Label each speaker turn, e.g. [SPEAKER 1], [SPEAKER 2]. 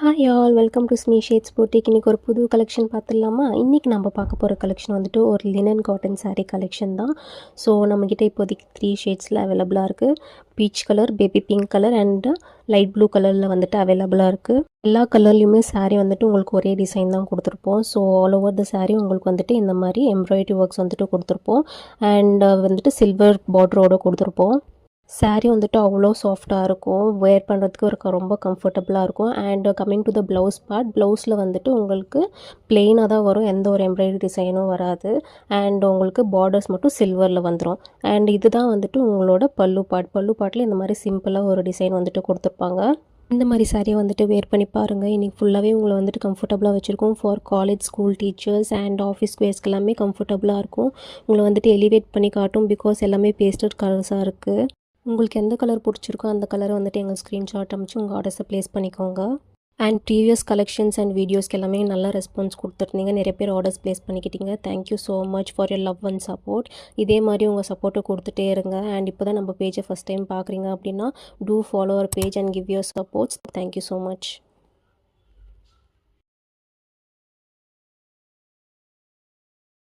[SPEAKER 1] Hi all welcome to ஸ்மீ shades boutique. இன்றைக்கி ஒரு புது கலெக்ஷன் பார்த்துடலாமா? இன்றைக்கி நம்ம பார்க்க போகிற கலெக்ஷன் வந்துட்டு ஒரு லினன் காட்டன் saree கலெக்ஷன் தான். ஸோ நம்மக்கிட்ட இப்போதைக்கு 3 ஷேட்ஸில் அவைலபிளாக இருக்குது. Peach colour, baby pink colour and light blue கலரில் வந்துட்டு அவைலபிளாக இருக்குது. எல்லா கலர்லேயுமே saree வந்துட்டு உங்களுக்கு ஒரே டிசைன் தான் கொடுத்துருப்போம். So all over the saree உங்களுக்கு வந்துட்டு இந்த மாதிரி எம்ப்ராய்டரி ஒர்க்ஸ் வந்துட்டு கொடுத்துருப்போம். அண்ட் வந்துட்டு சில்வர் பார்டரோடு கொடுத்துருப்போம். saree வந்துட்டு அவ்வளோ சாஃப்டாக இருக்கும். வேர் பண்ணுறதுக்கு ரொம்ப கம்ஃபர்டபுளாக இருக்கும். And coming to the blouse part, ப்ளவுஸில் வந்துட்டு உங்களுக்கு பிளெயினாக தான் வரும். எந்த ஒரு எம்ப்ராய்டரி டிசைனும் வராது. அண்ட் உங்களுக்கு பார்டர்ஸ் மட்டும் சில்வரில் வந்துடும். அண்ட் இதுதான் வந்துட்டு உங்களோட பல்லு பார்ட்டில் இந்த மாதிரி சிம்பிளாக ஒரு டிசைன் வந்துட்டு கொடுத்துருப்பாங்க. இந்த மாதிரி சாரியை வந்துட்டு வேர் பண்ணி பாருங்கள். இன்றைக்கி ஃபுல்லாகவே உங்களை வந்துட்டு கம்ஃபர்டபுளாக வச்சுருக்கோம். For college, school teachers and office வேர்ஸ்க்கு எல்லாமே கம்ஃபர்டபுளாக இருக்கும். உங்களை வந்துட்டு எலிவேட் பண்ணி காட்டும். பிகாஸ் எல்லாமே பேஸ்டட் கலர்ஸாக இருக்குது. உங்களுக்கு எந்த கலர் பிடிச்சிருக்கோ அந்த கலரை வந்துட்டு எங்களுக்கு ஸ்க்ரீன்ஷாட் அனுப்பிச்சு உங்கள் ஆர்டர்ஸை ப்ளேஸ் பண்ணிக்கோங்க. அண்ட் ப்ரீவியஸ் கலெக்ஷன்ஸ் அண்ட் வீடியோஸ்க்கு எல்லாமே நல்ல ரெஸ்பான்ஸ் கொடுத்துருந்தீங்க. நிறைய பேர் ஆர்டர்ஸ் ப்ளேஸ் பண்ணிக்கிட்டீங்க. Thank you so much for your love and support. இதே மாதிரி உங்கள் சப்போர்ட்டை கொடுத்துட்டே இருங்க. அண்ட் இப்போ தான் நம்ம பேஜை ஃபஸ்ட் டைம் பார்க்குறீங்க அப்படின்னா do follow our page and give your supports. Thank you so much.